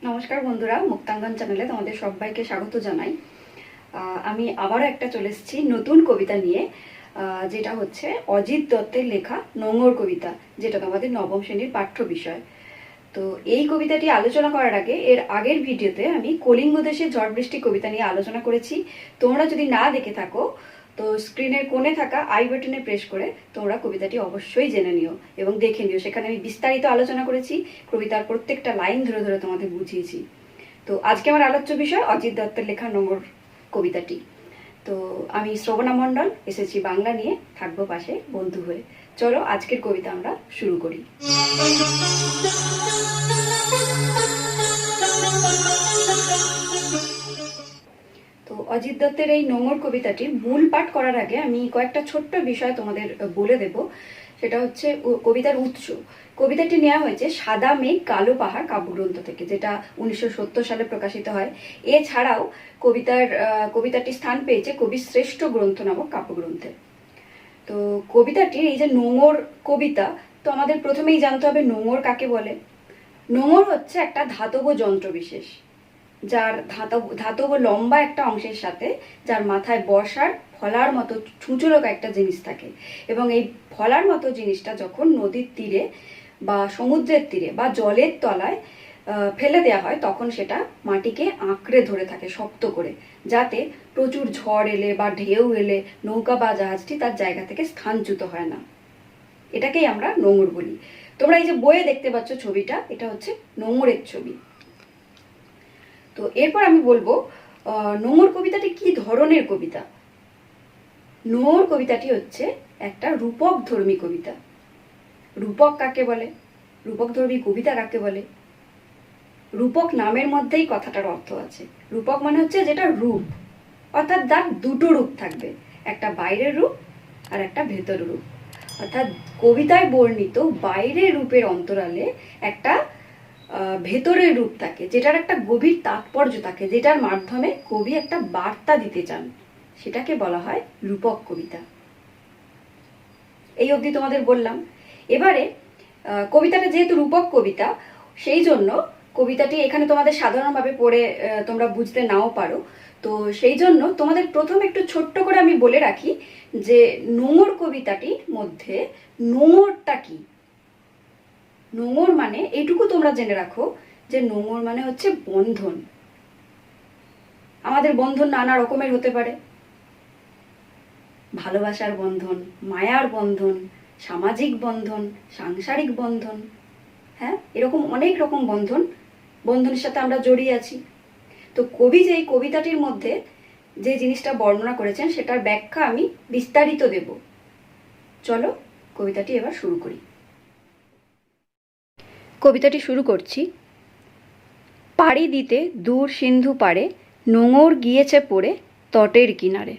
নমস্কার বন্ধুরা, মুক্তাঙ্গন চ্যানেলে তোমাদের সবাইকে স্বাগত জানাই। আমি আবারও একটা চলে এসেছি নতুন কবিতা নিয়ে, যেটা হচ্ছে অজিত দত্তের লেখা নোঙর কবিতা, যেটা তোমাদের নবম শ্রেণীর পাঠ্য বিষয়। তো এই কবিতাটি আলোচনা করার আগে এর আগের ভিডিওতে আমি কলিঙ্গ দেশের ঝড় বৃষ্টি কবিতা নিয়ে আলোচনা করেছি। তোমরা যদি না দেখে থাকো তো স্ক্রিনের কোণে থাকা আই বাটনে প্রেস করে তোমরা কবিতাটি অবশ্যই জেনে নিও এবং দেখে নিও। সেখানে আমি বিস্তারিত আলোচনা করেছি, কবিতার প্রত্যেকটা লাইন ধরে ধরে তোমাদের বুঝিয়েছি। তো আজকে আমার আলোচ্য বিষয় অজিত দত্তের লেখা নোঙর কবিতাটি। তো আমি শ্রবণা মণ্ডল এসেছি বাংলা নিয়ে, থাকবো পাশে বন্ধু হয়ে। চলো আজকের কবিতা আমরা শুরু করি। তো অজিত দত্তের এই নোঙর কবিতাটির মূল পাঠ করার আগে আমি কয়েকটা ছোট্ট বিষয় তোমাদের বলে দেব। সেটা হচ্ছে কবিতার উৎস। কবিতাটি নেওয়া হয়েছে সাদা মেঘ কালো পাহাড় কাব্যগ্রন্থ থেকে, যেটা 1970 সালে প্রকাশিত হয়। এছাড়াও কবিতাটি স্থান পেয়েছে কবির শ্রেষ্ঠ গ্রন্থ নামক কাব্যগ্রন্থে। তো কবিতাটির এই যে নোঙর কবিতা, তো আমাদের প্রথমেই জানতে হবে নোঙর কাকে বলে। নোঙর হচ্ছে একটা ধাতব যন্ত্র বিশেষ, যার ধাতব লম্বা একটা অংশের সাথে যার মাথায় বসার ফলার মতো ছুঁচোরক একটা জিনিস থাকে, এবং এই ফলার মতো জিনিসটা যখন নদীর তীরে বা সমুদ্রের তীরে বা জলের তলায় ফেলে দেওয়া হয়, তখন সেটা মাটিকে আঁকড়ে ধরে থাকে শক্ত করে, যাতে প্রচুর ঝড় এলে বা ঢেউ এলে নৌকা বা জাহাজটি তার জায়গা থেকে স্থানচ্যুত হয় না। এটাকেই আমরা নোঙর বলি। তোমরা এই যে বইয়ে দেখতে পাচ্ছ ছবিটা, এটা হচ্ছে নোঙরের ছবি। তো এরপর আমি বলবো নোঙর কবিতাটি কি ধরনের কবিতা। নোঙর কবিতাটি হচ্ছে একটা রূপক ধর্মী কবিতা। রূপক কাকে বলে, রূপক ধর্মী কবিতা কাকে বলে? রূপক নামের মধ্যেই কথাটার অর্থ আছে। রূপক মানে হচ্ছে যেটা রূপ, অর্থাৎ যার দুটো রূপ থাকবে, একটা বাইরের রূপ আর একটা ভেতর রূপ। অর্থাৎ কবিতায় বর্ণিত বাইরের রূপের অন্তরালে একটা ভেতরের রূপ থাকে, যেটার একটা গভীর তাৎপর্য থাকে, যেটার মাধ্যমে কবি একটা বার্তা দিতে চান, সেটাকে বলা হয় রূপক কবিতা। এই অবধি তোমাদের বললাম। এবারে কবিতাটা যেহেতু রূপক কবিতা, সেই জন্য কবিতাটি এখানে তোমাদের সাধারণভাবে পড়ে তোমরা বুঝতে নাও পারো। তো সেই জন্য তোমাদের প্রথম একটু ছোট্ট করে আমি বলে রাখি যে নোঙর কবিতাটির মধ্যে নোঙরটা কি। নোঙর মানে এইটুকু তোমরা জেনে রাখো যে নোঙর মানে হচ্ছে বন্ধন। আমাদের বন্ধন নানা রকমের হতে পারে, ভালোবাসার বন্ধন, মায়ার বন্ধন, সামাজিক বন্ধন, সাংসারিক বন্ধন, হ্যাঁ, এরকম অনেক রকম বন্ধনের সাথে আমরা জড়িয়ে আছি। তো কবি যে এই কবিতাটির মধ্যে যে জিনিসটা বর্ণনা করেছেন, সেটার ব্যাখ্যা আমি বিস্তারিত দেব। চলো কবিতাটি এবার শুরু করি। কবিতাটি শুরু করছি। পাড়ি দিতে দূর সিন্ধু পাড়ে নোঙর গিয়েছে পড়ে তটের কিনারে।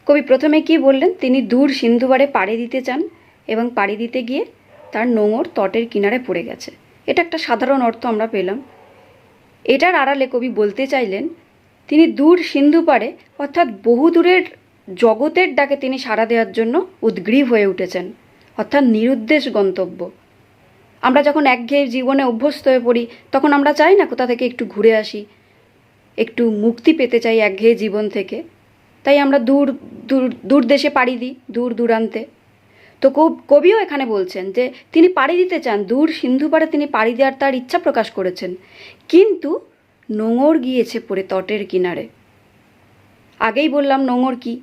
কবি প্রথমে কি বললেন? তিনি দূর সিন্ধু পাড়ে দিতে চান এবং পাড়ি দিতে গিয়ে তার নোঙর তটের কিনারে পড়ে গেছে। এটা একটা সাধারণ অর্থ আমরা পেলাম। এটার আড়ালে কবি বলতে চাইলেন তিনি দূর সিন্ধু পাড়ে, অর্থাৎ বহু দূরের জগতের ডাকে তিনি সাড়া দেওয়ার জন্য উদ্গ্রীব হয়ে উঠেছেন, অর্থাৎ নিরুদ্দেশ গন্তব্য। আমরা যখন একঘেয়ে জীবনে অভ্যস্ত হয়ে পড়ি, তখন আমরা চাই না কোথা থেকে একটু ঘুরে আসি, একটু মুক্তি পেতে চাই একঘেয়ে জীবন থেকে। তাই আমরা দূর দূর দূর দেশে পাড়ি দিই, দূর দূরান্তে। তো কবিও এখানে বলছেন যে তিনি পাড়ি দিতে চান, দূর সিন্ধু পাড়ে তিনি পাড়ি দেওয়ার তার ইচ্ছা প্রকাশ করেছেন, কিন্তু নোঙর গিয়েছে পড়ে তটের কিনারে। আগেই বললাম নোঙর কি।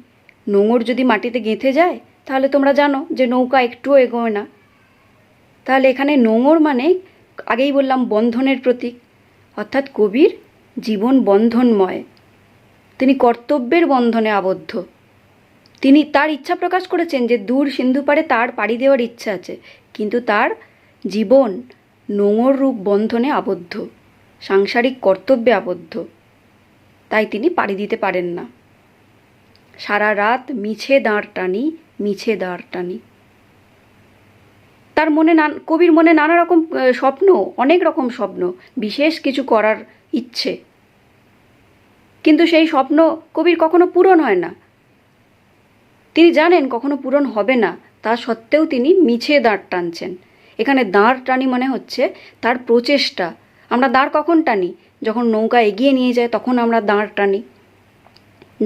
নোঙর যদি মাটিতে গেঁথে যায়, তাহলে তোমরা জানো যে নৌকা একটুও এগোয় না। তাহলে এখানে নোঙর মানে আগেই বললাম বন্ধনের প্রতীক, অর্থাৎ কবির জীবন বন্ধনময়। তিনি কর্তব্যের বন্ধনে আবদ্ধ। তিনি তার ইচ্ছা প্রকাশ করেছেন যে দূর সিন্ধু পাড়ে তার পাড়ি দেওয়ার ইচ্ছা আছে, কিন্তু তার জীবন নোঙর রূপ বন্ধনে আবদ্ধ, সাংসারিক কর্তব্যে আবদ্ধ, তাই তিনি পাড়ি দিতে পারেন না। সারা রাত মিছে দাঁড় টানি, মিছে দাঁড় টানি। তার মনে কবির মনে নানা রকম স্বপ্ন, অনেক রকম স্বপ্ন, বিশেষ কিছু করার ইচ্ছে, কিন্তু সেই স্বপ্ন কবির কখনো পূরণ হয় না। তিনি জানেন কখনো পূরণ হবে না, তা সত্ত্বেও তিনি মিছে দাঁড় টানছেন। এখানে দাঁড় টানি মানে হচ্ছে তার প্রচেষ্টা, আমরা দাঁড় কখন টানি? যখন নৌকা এগিয়ে নিয়ে যায় তখন আমরা দাঁড় টানি।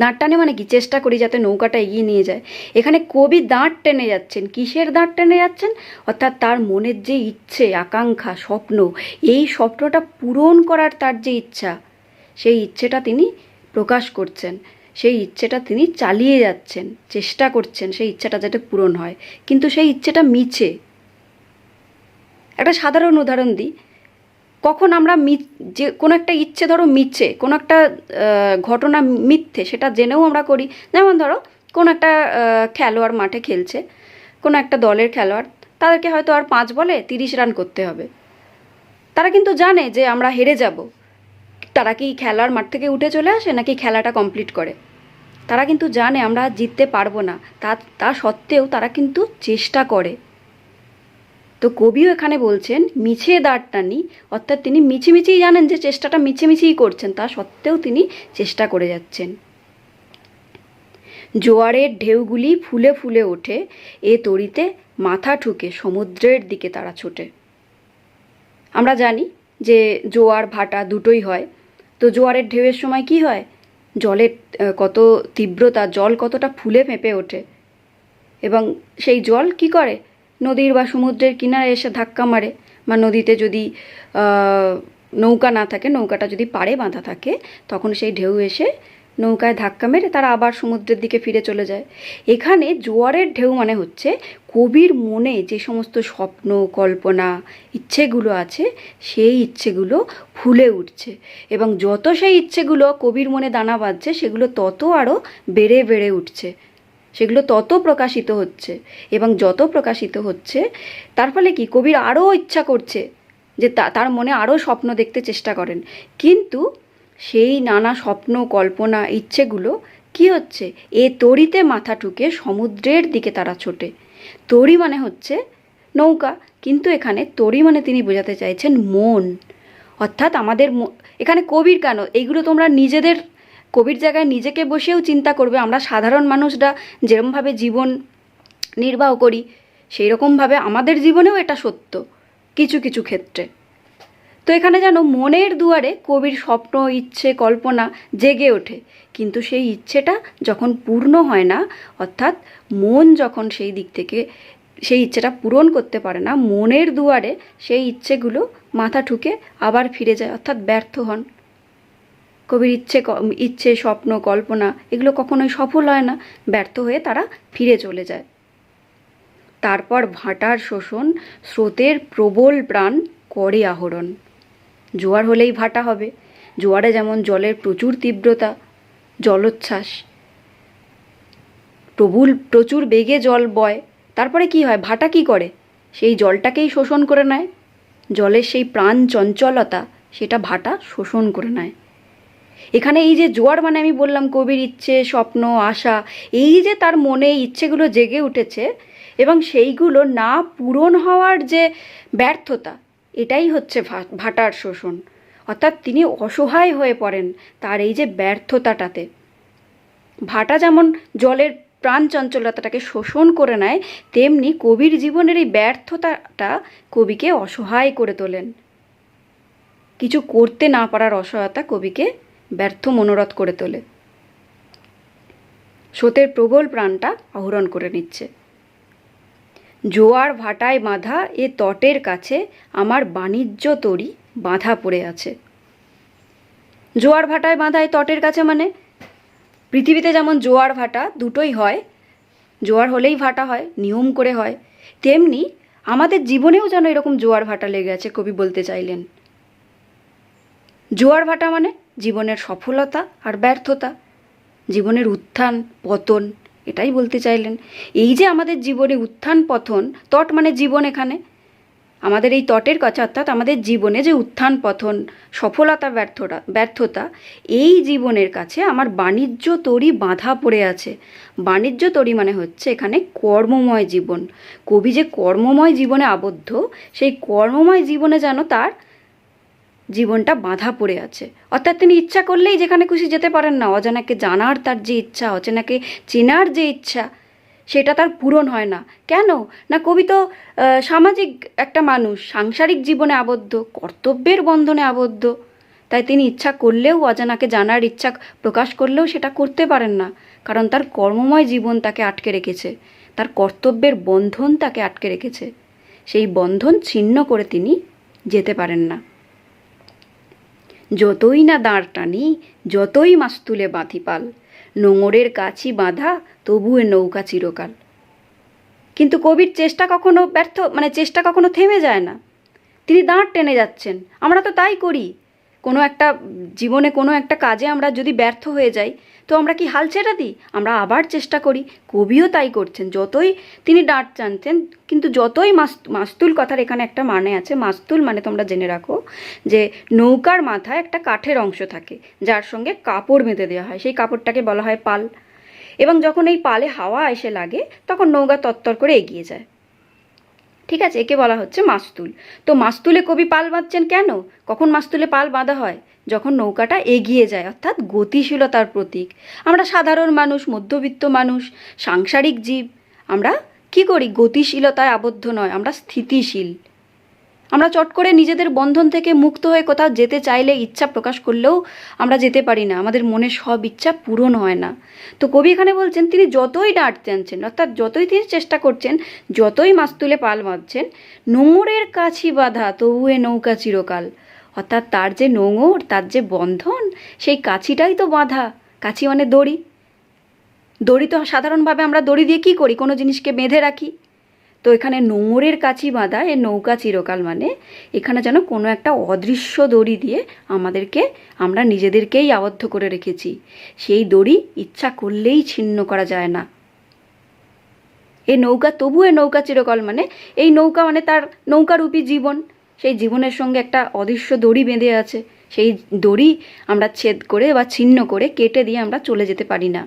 দাঁড় টানে মানে কি? চেষ্টা করি যাতে নৌকাটা এগিয়ে নিয়ে যায়। এখানে কবি দাঁড় টেনে যাচ্ছেন। কিসের দাঁড় টেনে যাচ্ছেন? অর্থাৎ তার মনের যে ইচ্ছে, আকাঙ্ক্ষা, স্বপ্ন, এই স্বপ্নটা পূরণ করার তার যে ইচ্ছা, সেই ইচ্ছেটা তিনি প্রকাশ করছেন, সেই ইচ্ছেটা তিনি চালিয়ে যাচ্ছেন, চেষ্টা করছেন সেই ইচ্ছেটা যাতে পূরণ হয়। কিন্তু সেই ইচ্ছেটা মিছে। একটা সাধারণ উদাহরণ দিই। কখন আমরা যে কোনো একটা ইচ্ছে ধরো মিথ্যে, কোনো একটা ঘটনা মিথ্যে, সেটা জেনেও আমরা করি। যেমন ধরো কোনো একটা খেলোয়াড় মাঠে খেলছে, কোনো একটা দলের খেলোয়াড়, তাদেরকে হয়তো আর 5 বলে 30 রান করতে হবে। তারা কিন্তু জানে যে আমরা হেরে যাব। তারা কি খেলার মাঠ থেকে উঠে চলে আসে নাকি খেলাটা কমপ্লিট করে? তারা কিন্তু জানে আমরা জিততে পারবো না, তা সত্ত্বেও তারা কিন্তু চেষ্টা করে। তো কবিও এখানে বলছেন মিছে দাঁড় টানি, অর্থাৎ তিনি মিছিমিছিই জানেন যে চেষ্টাটা মিছিমিছিই করছেন, তা সত্ত্বেও তিনি চেষ্টা করে যাচ্ছেন। জোয়ারের ঢেউগুলি ফুলে ফুলে ওঠে, এ তড়িতে মাথা ঠুকে সমুদ্রের দিকে তারা ছোটে। আমরা জানি যে জোয়ার ভাটা দুটোই হয়। তো জোয়ারের ঢেউয়ের সময় কি হয়? জলের কত তীব্রতা, জল কতটা ফুলে ফেঁপে ওঠে, এবং সেই জল কি করে? নদীর বা সমুদ্রের কিনারে এসে ধাক্কা মারে, বা নদীতে যদি নৌকা না থাকে, নৌকাটা যদি পাড়ে বাঁধা থাকে, তখন সেই ঢেউ এসে নৌকায় ধাক্কা মেরে তারা আবার সমুদ্রের দিকে ফিরে চলে যায়। এখানে জোয়ারের ঢেউ মানে হচ্ছে কবির মনে যে সমস্ত স্বপ্ন, কল্পনা, ইচ্ছেগুলো আছে, সেই ইচ্ছেগুলো ফুলে উঠছে, এবং যত সেই ইচ্ছেগুলো কবির মনে দানা বাঁধছে, সেগুলো তত আরও বেড়ে বেড়ে উঠছে, সেগুলো তত প্রকাশিত হচ্ছে, এবং যত প্রকাশিত হচ্ছে তার ফলে কি কবির আরও ইচ্ছা করছে যে তার মনে আরও স্বপ্ন দেখতে চেষ্টা করেন। কিন্তু সেই নানা স্বপ্ন, কল্পনা, ইচ্ছেগুলো কি হচ্ছে? এ তড়িতে মাথা ঠুকে সমুদ্রের দিকে তারা ছোটে। তড়ি মানে হচ্ছে নৌকা, কিন্তু এখানে তড়ি মানে তিনি বোঝাতে চাইছেন মন। অর্থাৎ আমাদের এখানে কবির কেন, এইগুলো তোমরা নিজেদের কবির জায়গায় নিজেকে বসেও চিন্তা করবে। আমরা সাধারণ মানুষরা যেরকমভাবে জীবন নির্বাহ করি, সেই রকমভাবে আমাদের জীবনেও এটা সত্য কিছু কিছু ক্ষেত্রে। তো এখানে যেন মনের দুয়ারে কবির স্বপ্ন, ইচ্ছে, কল্পনা জেগে ওঠে, কিন্তু সেই ইচ্ছেটা যখন পূর্ণ হয় না, অর্থাৎ মন যখন সেই দিক থেকে সেই ইচ্ছেটা পূরণ করতে পারে না, মনের দুয়ারে সেই ইচ্ছেগুলো মাথা ঠুকে আবার ফিরে যায়, অর্থাৎ ব্যর্থ হন। কবির ইচ্ছে, স্বপ্ন, কল্পনা এগুলো কখনোই সফল হয় না, ব্যর্থ হয়ে তারা ফিরে চলে যায়। তারপর ভাটার শোষণ, স্রোতের প্রবল প্রাণ করে আহরণ। জোয়ার হলেই ভাটা হবে। জোয়ারে যেমন জলের প্রচুর তীব্রতা, জলোচ্ছ্বাস, প্রচুর বেগে জল বয়, তারপরে কি হয়? ভাটা কি করে? সেই জলটাকেই শোষণ করে নেয়। জলের সেই প্রাণ চঞ্চলতা, সেটা ভাটা শোষণ করে নেয়। এখানে এই যে জোয়ার মানে আমি বললাম কবির ইচ্ছে, স্বপ্ন, আশা, এই যে তার মনে ইচ্ছেগুলো জেগে উঠেছে এবং সেইগুলো না পূরণ হওয়ার যে ব্যর্থতা, এটাই হচ্ছে ভাটার শোষণ। অর্থাৎ তিনি অসহায় হয়ে পড়েন তার এই যে ব্যর্থতাটাতে। ভাটা যেমন জলের প্রাণ চঞ্চলতাটাকে শোষণ করে নেয়, তেমনি কবির জীবনের এই ব্যর্থতাটা কবিকে অসহায় করে তোলেন। কিছু করতে না পারার অসহায়তা কবিকে ব্যর্থ মনোরথ করে তোলে। স্রোতের প্রবল প্রাণটা আহরণ করে নিচ্ছে। জোয়ার ভাটায় বাঁধা এ তটের কাছে আমার বাণিজ্য তরী বাঁধা পড়ে আছে। জোয়ার ভাটায় বাঁধা এই তটের কাছে মানে পৃথিবীতে যেমন জোয়ার ভাটা দুটোই হয়, জোয়ার হলেই ভাটা হয়, নিয়ম করে হয়, তেমনি আমাদের জীবনেও যেন এরকম জোয়ার ভাটা লেগে আছে। কবি বলতে চাইলেন জোয়ার ভাটা মানে জীবনের সফলতা আর ব্যর্থতা, জীবনের উত্থান পতন, এটাই বলতে চাইলেন। এই যে আমাদের জীবনে উত্থান পতন, তট মানে জীবন, এখানে আমাদের এই তটের কাছে, অর্থাৎ আমাদের জীবনে যে উত্থান পতন, সফলতা, ব্যর্থতা, এই জীবনের কাছে আমার বাণিজ্য তরী বাঁধা পড়ে আছে। বাণিজ্য তরী মানে হচ্ছে এখানে কর্মময় জীবন। কবি যে কর্মময় জীবনে আবদ্ধ, সেই কর্মময় জীবনে যেন তার জীবনটা বাঁধা পড়ে আছে। অর্থাৎ তিনি ইচ্ছা করলেই যেখানে খুশি যেতে পারেন না। অজানাকে জানার তার যে ইচ্ছা, অচেনাকে চেনার যে ইচ্ছা, সেটা তার পূরণ হয় না। কেন না, কবি তো সামাজিক একটা মানুষ, সাংসারিক জীবনে আবদ্ধ, কর্তব্যের বন্ধনে আবদ্ধ। তাই তিনি ইচ্ছা করলেও, অজানাকে জানার ইচ্ছা প্রকাশ করলেও সেটা করতে পারেন না, কারণ তার কর্মময় জীবন তাকে আটকে রেখেছে, তার কর্তব্যের বন্ধন তাকে আটকে রেখেছে। সেই বন্ধন ছিন্ন করে তিনি যেতে পারেন না। যতই না দাঁড় টানি, যতই মাস্তুলে বাঁধি পাল, নোঙরের কাছি বাঁধা তবু এ নৌকা চিরকাল। কিন্তু কবির চেষ্টা কখনো চেষ্টা কখনো থেমে যায় না। তিনি দাঁড় টেনে যাচ্ছেন। আমরা তো তাই করি। কোনো একটা জীবনে কোনো একটা কাজে আমরা যদি ব্যর্থ হয়ে যাই, তো আমরা কি হাল ছেড়ে দিই? আমরা আবার চেষ্টা করি। কবিও তাই করছেন। যতই তিনি দাঁড় টানছেন, কিন্তু যতই মাস্তুল কথার এখানে একটা মানে আছে। মাস্তুল মানে তোমরা জেনে রাখো যে নৌকার মাথায় একটা কাঠের অংশ থাকে, যার সঙ্গে কাপড় বেঁধে দেওয়া হয়। সেই কাপড়টাকে বলা হয় পাল। এবং যখন এই পালে হাওয়া এসে লাগে, তখন নৌকা তত্তর করে এগিয়ে যায়। ঠিক আছে, একে বলা হচ্ছে মাস্তুল। তো মাস্তুলে কবি পাল বাঁধছেন কেন? কখন মাস্তুলে পাল বাঁধা হয়? যখন নৌকাটা এগিয়ে যায়, অর্থাৎ গতিশীলতার প্রতীক। আমরা সাধারণ মানুষ, মধ্যবিত্ত মানুষ, সাংসারিক জীব, আমরা কি করি? গতিশীলতায় আবদ্ধ নয়, আমরা স্থিতিশীল। আমরা চট করে নিজেদের বন্ধন থেকে মুক্ত হয়ে কোথাও যেতে চাইলে, ইচ্ছা প্রকাশ করলেও আমরা যেতে পারি না। আমাদের মনে সব ইচ্ছা পূরণ হয় না। তো কবি এখানে বলছেন, তিনি যতই ডাঁট টানছেন, অর্থাৎ যতই তিনি চেষ্টা করছেন, যতই মাছ তুলে পাল বাঁধছেন, নোঙরের কাছি বাঁধা তবু এ নৌকা চিরকাল। অর্থাৎ তার যে নোঙর, তার যে বন্ধন, সেই কাছিটাই তো বাঁধা। কাছি মানে দড়ি। দড়ি তো সাধারণভাবে আমরা দড়ি দিয়ে কী করি? কোনো জিনিসকে বেঁধে রাখি। তো এখানে নোঙরের কাছি বাঁধা এ নৌকা চিরকাল মানে এখানে যেন কোনো একটা অদৃশ্য দড়ি দিয়ে আমরা নিজেদেরকেই আবদ্ধ করে রেখেছি। সেই দড়ি ইচ্ছা করলেই ছিন্ন করা যায় না। এ নৌকা চিরকাল মানে এই নৌকা মানে তার নৌকারূপী জীবন। সেই জীবনের সঙ্গে একটা অদৃশ্য দড়ি বেঁধে আছে। সেই দড়ি আমরা ছেদ করে বা ছিন্ন করে কেটে দিয়ে আমরা চলে যেতে পারি না।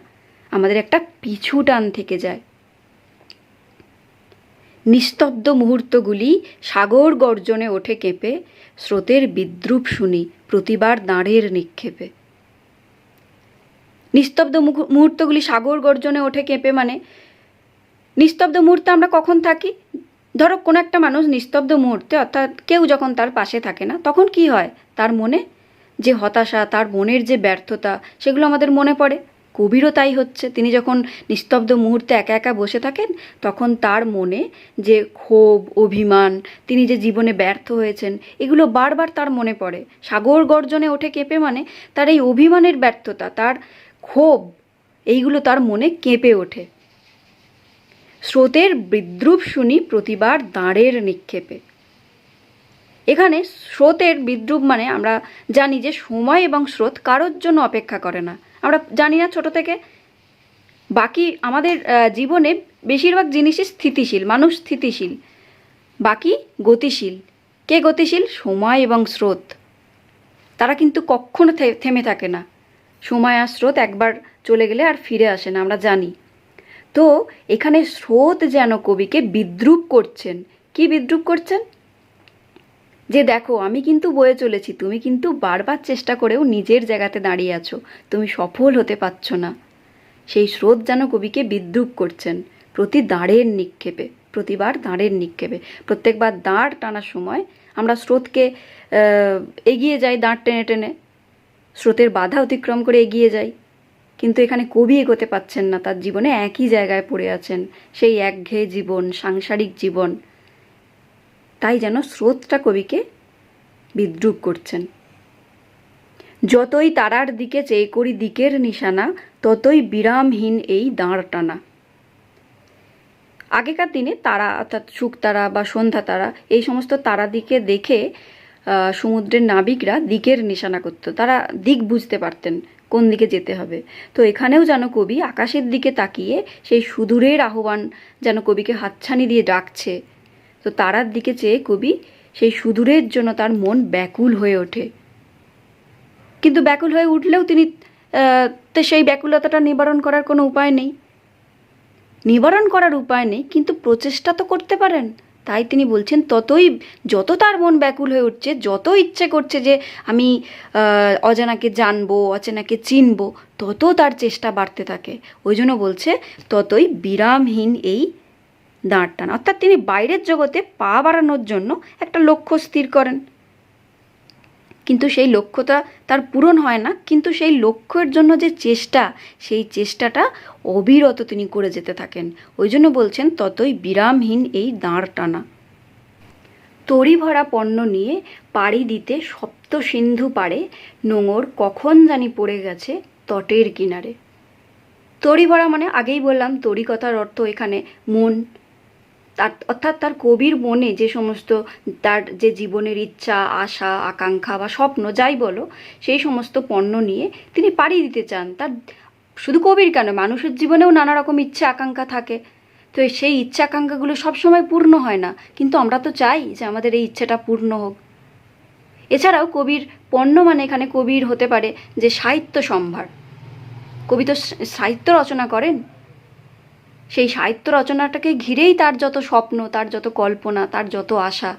আমাদের একটা পিছু টান থেকে যায়। নিস্তব্ধ মুহূর্তগুলি সাগর গর্জনে ওঠে কেঁপে, স্রোতের বিদ্রুপ শুনি প্রতিবার দাঁড়ের নিক্ষেপে। নিস্তব্ধ মুহূর্তগুলি সাগর গর্জনে ওঠে কেঁপে মানে নিস্তব্ধ মুহূর্তে আমরা কখন থাকি? ধরো কোনো একটা মানুষ নিস্তব্ধ মুহূর্তে, অর্থাৎ কেউ যখন তার পাশে থাকে না, তখন কি হয়? তার মনে যে হতাশা, তার মনের যে ব্যর্থতা, সেগুলো আমাদের মনে পড়ে। কবিরও তাই হচ্ছে। তিনি যখন নিস্তব্ধ মুহূর্তে একা একা বসে থাকেন, তখন তার মনে যে ক্ষোভ, অভিমান, তিনি যে জীবনে ব্যর্থ হয়েছেন, এগুলো বারবার তার মনে পড়ে। সাগর গর্জনে ওঠে কেঁপে মানে তার এই অভিমানের ব্যর্থতা, তার ক্ষোভ, এইগুলো তার মনে কেঁপে ওঠে। স্রোতের বিদ্রুপ শুনি প্রতিবার দাঁড়ের নিক্ষেপে। এখানে স্রোতের বিদ্রুপ মানে আমরা জানি যে সময় এবং স্রোত কারোর জন্য অপেক্ষা করে না। আমরা জানি না ছোট থেকে, বাকি আমাদের জীবনে বেশিরভাগ জিনিসই স্থিতিশীল, মানুষ স্থিতিশীল, বাকি গতিশীল। কে গতিশীল? সময় এবং স্রোত। তারা কিন্তু কখনো থেমে থাকে না। সময় আর স্রোত একবার চলে গেলে আর ফিরে আসে না, আমরা জানি। তো এখানে স্রোত যেন কবিকে বিদ্রুপ করছেন। কি বিদ্রুপ করছেন? যে দেখো, আমি কিন্তু বয়ে চলেছি, তুমি কিন্তু বারবার চেষ্টা করেও নিজের জায়গাতে দাঁড়িয়ে আছো, তুমি সফল হতে পারছো না। সেই স্রোত যেন কবিকে বিদ্রুপ করছেন প্রতিবার দাঁড়ের নিক্ষেপে। প্রত্যেকবার দাঁড় টানার সময় আমরা স্রোতকে এগিয়ে যাই, দাঁড় টেনে টেনে স্রোতের বাধা অতিক্রম করে এগিয়ে যাই। কিন্তু এখানে কবি এগোতে পারছেন না, তার জীবনে একই জায়গায় পড়ে আছেন, সেই একঘেয়ে জীবন, সাংসারিক জীবন। তাই যেন স্রোতটা কবিকে বিদ্রুপ করছেন। যতই তারার দিকে চেয়ে করি দিকের নিশানা, ততই বিরামহীন এই দাঁড় টানা। আগেকার দিনে তারা, অর্থাৎ শুকতারা বা সন্ধ্যা তারা, এই সমস্ত তারা দিকে দেখে সমুদ্রের নাবিকরা দিকের নিশানা করত। তারা দিক বুঝতে পারতেন কোন দিকে যেতে হবে। তো এখানেও যেন কবি আকাশের দিকে তাকিয়ে সেই সুদূরের আহ্বান যেন কবিকে হাতছানি দিয়ে ডাকছে। তো তারার দিকে চেয়ে কবি সেই সুদূরের জন্য তার মন ব্যাকুল হয়ে ওঠে। কিন্তু ব্যাকুল হয়ে উঠলেও তিনি সেই ব্যাকুলতাটা নিবারণ করার কোনো উপায় নেই। কিন্তু প্রচেষ্টা তো করতে পারেন। তাই তিনি বলছেন ততই, যত তার মন ব্যাকুল হয়ে উঠছে, যত ইচ্ছে করছে যে আমি অজানাকে জানবো, অচেনাকে চিনবো, তত তার চেষ্টা বাড়তে থাকে। ওই জন্য বলছে ততই বিরামহীন এই দাঁড় টানা। অর্থাৎ তিনি বাইরের জগতে পা বাড়ানোর জন্য একটা লক্ষ্য স্থির করেন, কিন্তু সেই লক্ষ্যটা তার পূরণ হয় না, কিন্তু সেই লক্ষ্যের জন্য যে চেষ্টা, সেই চেষ্টাটা অবিরত তিনি করে যেতে থাকেন। ওই জন্য বলছেন ততই বিরামহীন এই দাঁড় টানা। তরি ভরা পণ্য নিয়ে পাড়ি দিতে সপ্ত সিন্ধু পাড়ে, নোঙর কখন জানি পড়ে গেছে তটের কিনারে। তরি ভরা মানে আগেই বললাম, তরি কথার অর্থ এখানে মন। তার অর্থাৎ তার কবির মনে যে সমস্ত তার যে জীবনের ইচ্ছা, আশা, আকাঙ্ক্ষা বা স্বপ্ন যাই বলো, সেই সমস্ত পণ্য নিয়ে তিনি পাড়ি দিতে চান। তার শুধু কবির কেন, মানুষের জীবনেও নানা রকম ইচ্ছা আকাঙ্ক্ষা থাকে। তো সেই ইচ্ছা আকাঙ্ক্ষাগুলো সবসময় পূর্ণ হয় না, কিন্তু আমরা তো চাই যে আমাদের এই ইচ্ছেটা পূর্ণ হোক। এছাড়াও কবির পণ্য মানে এখানে কবির হতে পারে যে সাহিত্য সম্ভার। কবি তো সাহিত্য রচনা করেন, সেই সাহিত্য রচনাটাকে ঘিরেই তার যত স্বপ্ন, তার যত কল্পনা, তার যত আশা।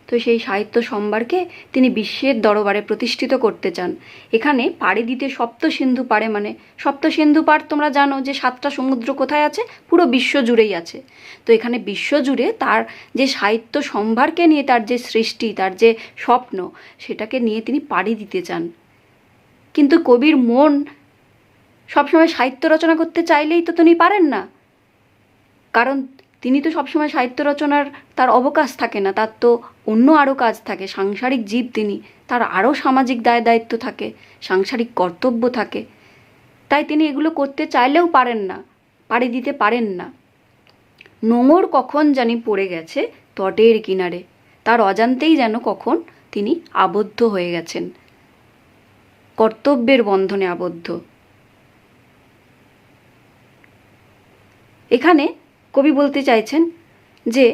তো সেই সাহিত্য সম্ভারকে তিনি বিশ্বের দরবারে প্রতিষ্ঠিত করতে চান। এখানে পাড়ি দিতে সপ্ত সিন্ধু পাড়ে মানে সপ্ত সিন্ধু পাড় তোমরা জানো যে 7টা সমুদ্র কোথায় আছে, পুরো বিশ্ব জুড়েই আছে। তো এখানে বিশ্ব জুড়ে তার যে সাহিত্য সম্ভারকে নিয়ে তার যে সৃষ্টি, তার যে স্বপ্ন, সেটাকে নিয়ে তিনি পাড়ি দিতে চান। কিন্তু কবির মন সবসময় সাহিত্য রচনা করতে চাইলেই তো তিনি পারেন না, কারণ তিনি তো সবসময় সাহিত্য রচনার তার অবকাশ থাকে না, তার তো অন্য আরও কাজ থাকে। সাংসারিক জীব তিনি, তার আরও সামাজিক দায় দায়িত্ব থাকে, সাংসারিক কর্তব্য থাকে। তাই তিনি এগুলো করতে চাইলেও পারেন না, পাড়ি দিতে পারেন না। নোঙর কখন জানি পড়ে গেছে তটের কিনারে, তার অজান্তেই যেন কখন তিনি আবদ্ধ হয়ে গেছেন, কর্তব্যের বন্ধনে আবদ্ধ। এখানে কবি বলতে চাইছেন যে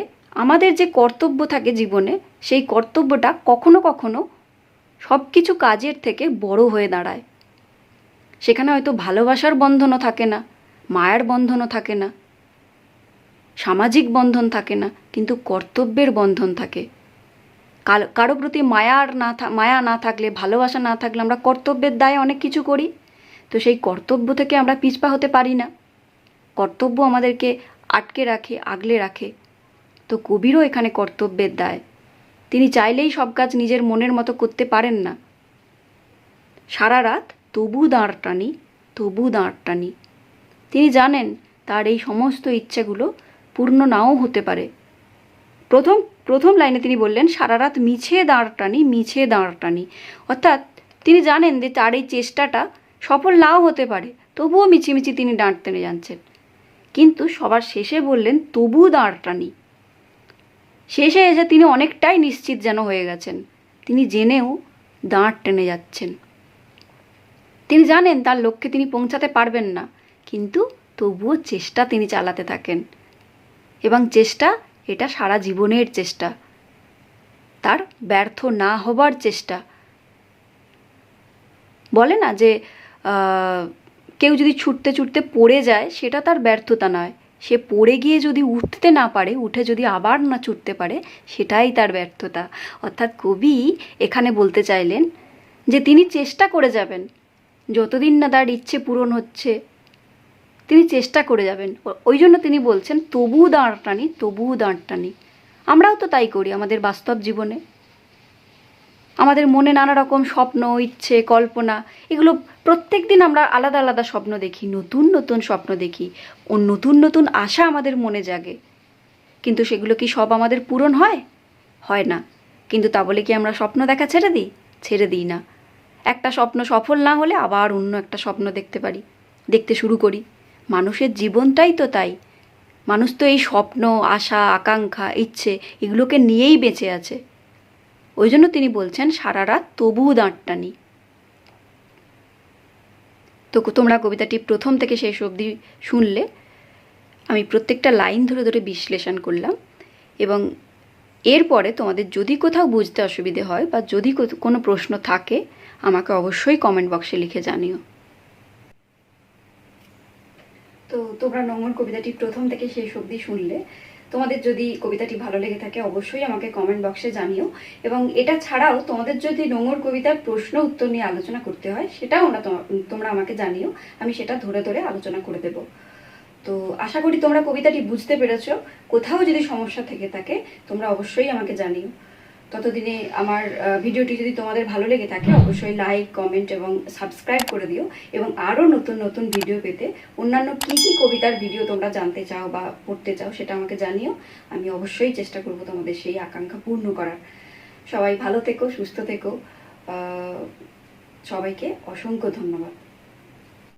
আমাদের যে কর্তব্য থাকে জীবনে, সেই কর্তব্যটা কখনো কখনো সব কিছু কাজের থেকে বড় হয়ে দাঁড়ায়। সেখানে হয়তো ভালোবাসার বন্ধনও থাকে না, মায়ার বন্ধনও থাকে না, সামাজিক বন্ধন থাকে না, কিন্তু কর্তব্যের বন্ধন থাকে। কারো প্রতি মায়া না থাকলে, ভালোবাসা না থাকলে আমরা কর্তব্যের দায়ে অনেক কিছু করি। তো সেই কর্তব্য থেকে আমরা পিছপা হতে পারি না, কর্তব্য আমাদেরকে আটকে রাখে, আগলে রাখে। তো কবিরও এখানে কর্তব্যের দায়, তিনি চাইলেই সব কাজ নিজের মনের মতো করতে পারেন না। সারা রাত তবু দাঁড় টানি, তবু দাঁড় টানি। তিনি জানেন তার এই সমস্ত ইচ্ছেগুলো পূর্ণ নাও হতে পারে। প্রথম লাইনে তিনি বললেন সারা রাত মিছে দাঁড় টানি, মিছে দাঁড় টানি। অর্থাৎ তিনি জানেন যে তার এই চেষ্টাটা সফল নাও হতে পারে, তবুও মিছিমিছি তিনি দাঁড় টেনে যাচ্ছেন। কিন্তু সবার শেষে বললেন তবু দাঁড় টানি। শেষে এসে তিনি অনেকটাই নিশ্চিত যেন হয়ে গেছেন, তিনি জেনেও দাঁড় টেনে যাচ্ছেন। তিনি জানেন তার লক্ষ্যে তিনি পৌঁছাতে পারবেন না, কিন্তু তবুও চেষ্টা তিনি চালাতে থাকেন। এবং চেষ্টা এটা সারা জীবনের চেষ্টা, তার ব্যর্থ না হবার চেষ্টা। বলে না যে কেউ যদি ছুটতে ছুটতে পড়ে যায় সেটা তার ব্যর্থতা নয়, সে পড়ে গিয়ে যদি উঠতে না পারে, উঠে যদি আবার না ছুটতে পারে, সেটাই তার ব্যর্থতা। অর্থাৎ কবি এখানে বলতে চাইলেন যে তিনি চেষ্টা করে যাবেন, যতদিন না তার ইচ্ছে পূরণ হচ্ছে তিনি চেষ্টা করে যাবেন। ওই জন্য তিনি বলছেন তবু দাঁড় টানি, তবু দাঁড় টানি। আমরাও তো তাই করি আমাদের বাস্তব জীবনে। আমাদের মনে নানা রকম স্বপ্ন, ইচ্ছে, কল্পনা, এগুলো প্রত্যেক দিন আমরা আলাদা আলাদা স্বপ্ন দেখি, নতুন নতুন স্বপ্ন দেখি, ও নতুন নতুন আশা আমাদের মনে জাগে। কিন্তু সেগুলো কি সব আমাদের পূরণ হয়? হয় না। কিন্তু তা বলে কি আমরা স্বপ্ন দেখা ছেড়ে দিই? ছেড়ে দিই না। একটা স্বপ্ন সফল না হলে আবার অন্য একটা স্বপ্ন দেখতে শুরু করি। মানুষের জীবনটাই তো তাই। মানুষ তো এই স্বপ্ন, আশা, আকাঙ্ক্ষা, ইচ্ছে এগুলোকে নিয়েই বেঁচে আছে। ওই জন্য তিনি বলছেন সারা রাত তবুও দাঁড় টানি। তো তোমরা কবিতাটি প্রথম থেকে শেষ অবধি শুনলে, আমি প্রত্যেকটা লাইন ধরে ধরে বিশ্লেষণ করলাম। এবং এরপরে তোমাদের যদি কোথাও বুঝতে অসুবিধে হয় বা যদি কোনো প্রশ্ন থাকে, আমাকে অবশ্যই কমেন্ট বক্সে লিখে জানিও। তো তোমরা নোঙর কবিতাটি প্রথম থেকে শেষ অবধি শুনলে। তোমাদের যদি কবিতাটি ভালো লেগে থাকে অবশ্যই আমাকে কমেন্ট বক্সে জানিও, এবং এটা ছাড়াও তোমাদের যদি নোংর কবিতার প্রশ্ন উত্তর নিয়ে আলোচনা করতে হয় সেটাও তোমরা আমাকে জানিও, আমি সেটা ধরে ধরে আলোচনা করে দেব। তো আশা করি তোমরা কবিতাটি বুঝতে পেরেছো। কোথাও যদি সমস্যা থেকে থাকে তোমরা অবশ্যই আমাকে জানিও। ততদিনে আমার ভিডিওটি যদি তোমাদের ভালো লেগে থাকে অবশ্যই লাইক, কমেন্ট এবং সাবস্ক্রাইব করে দিও, এবং আরও নতুন নতুন ভিডিও পেতে অন্যান্য কী কী কবিতার ভিডিও তোমরা জানতে চাও বা পড়তে চাও সেটা আমাকে জানিও। আমি অবশ্যই চেষ্টা করব তোমাদের সেই আকাঙ্ক্ষা পূর্ণ করার। সবাই ভালো থেকো, সুস্থ থেকো। সবাইকে অসংখ্য ধন্যবাদ।